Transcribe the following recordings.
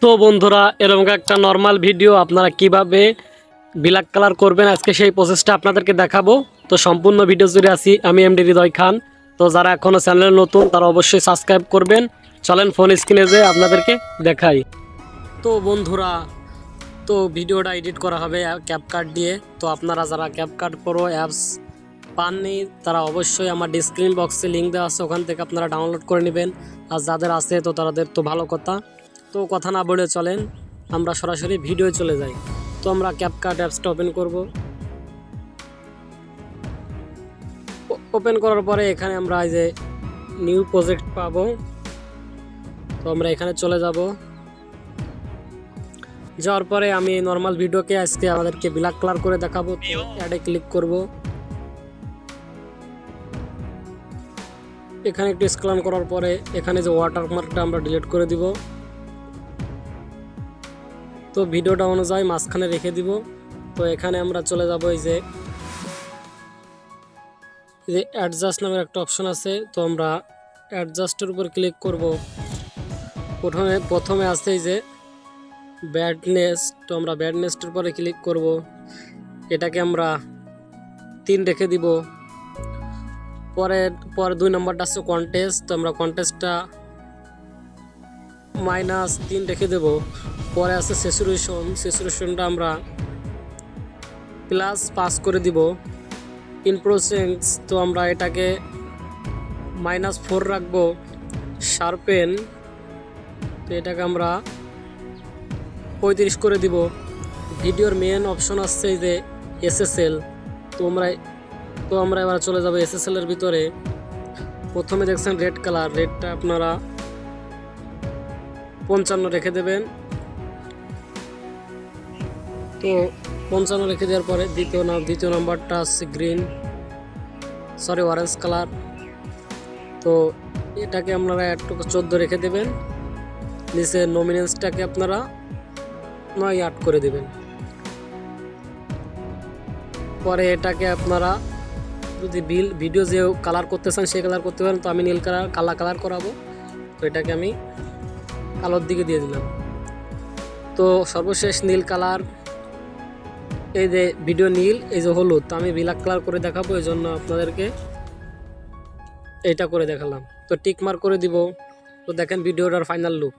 তো বন্ধুরা এরকম একটা নর্মাল ভিডিও আপনারা কিভাবে ব্ল্যাক কালার করবেন আজকে সেই প্রসেসটা আপনাদেরকে দেখাবো। তো সম্পূর্ণ ভিডিও জুড়ে আছি আমি এমডি হৃদয় খান। তো যারা এখনও চ্যানেলে নতুন তারা অবশ্যই সাবস্ক্রাইব করবেন। চলেন ফোন স্ক্রিনে যে আপনাদেরকে দেখাই। তো বন্ধুরা তো ভিডিওটা এডিট করা হবে ক্যাপকাট দিয়ে। তো আপনারা যারা ক্যাপকাট প্রো অ্যাপস পাননি তারা অবশ্যই আমার ডিসক্রিপশন বক্সে লিঙ্ক দেওয়া আছে, ওখান থেকে আপনারা ডাউনলোড করে নেবেন। আর যাদের আছে তো তাদের তো ভালো কথা। তো কথা না বলে চলেন আমরা সরাসরি ভিডিও চলে যাই। তো আমরা ক্যাপকাট অ্যাপসটা ওপেন করব। ওপেন করার পরে এখানে আমরা এই যে নিউ প্রজেক্ট পাবো। তো আমরা এখানে চলে যাব। যাওয়ার পরে আমি নর্মাল ভিডিওকে আজকে আমাদেরকে ব্ল্যাক কালার করে দেখাবো। তো অ্যাডে ক্লিক করব। এখানে একটু স্ক্রল করার পরে এখানে যে ওয়াটারমার্কটা আমরা ডিলিট করে দিব। তো ভিডিওটা অনুযায়ী মাঝখানে রেখে দিব। তো এখানে আমরা চলে যাব এই যে অ্যাডজাস্ট নামের একটা অপশন আছে। তো আমরা অ্যাডজাস্টের উপর ক্লিক করব। প্রথমে আছে এই যে ব্যাডনেস। তো আমরা ব্যাডনেসটার পরে ক্লিক করব। এটাকে আমরা 3 রেখে দিব। পরে 2 নম্বরটা আছে কন্টেস্ট। তো আমরা কন্টেস্টটা -3 রেখে দেব। পরে আছে স্যাচুরেশনটা আমরা +5 করে দিব। ইনপ্রোসেন্স তো আমরা এটাকে -4 রাখবো। শার্পেন তো এটাকে আমরা 35 করে দিব। ভিডিওর মেন অপশন আসছে এই যে এসএসএল। তো আমরা এবার চলে যাব এসএসএল এর ভিতরে। প্রথমে দেখছেন রেড কালার, রেডটা আপনারা 55 রেখে দেবেন। তো 55 রেখে দেওয়ার পরে দ্বিতীয় নাম্বারটা আছে অরেঞ্জ কালার। তো এটাকে আপনারা একটু 14 রেখে দেবেন। নিচে নমিনেন্সটাকে আপনারা 9 করে দেবেন। পরে এটাকে আপনারা যদি ভিডিও যে কালার করতে চান সেই কালার করতে পারেন। তো আমি নীল কালার করাবো। তো এটাকে আমি কালোর দিকে দিয়ে দিলাম। তো সর্বশেষ নীল কালার, এই যে ভিডিও নীল, এই যে হলুদ। তো আমি ব্ল্যাক কালার করে দেখাবো, এই জন্য আপনাদেরকে এইটা করে দেখালাম। তো টিক মার্ক করে দিব। তো দেখেন ভিডিওটার ফাইনাল লুক।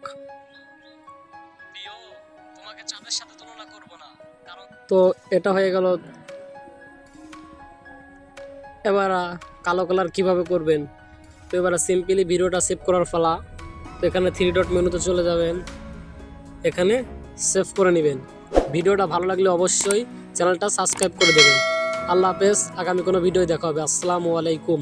তো এটা হয়ে গেল। এবার কালো কালার কিভাবে করবেন। তো এবার সিম্পলি ভিডিওটা সেভ করার পালা। তো এখানে 3 ডট মেনুতে চলে যাবেন, এখানে সেভ করে নেবেন। ভিডিওটা ভালো লাগলে অবশ্যই চ্যানেলটা সাবস্ক্রাইব করে দেবেন। আল্লাহ হাফেজ, আগামী কোনো ভিডিও দেখা হবে। আসসালামু আলাইকুম।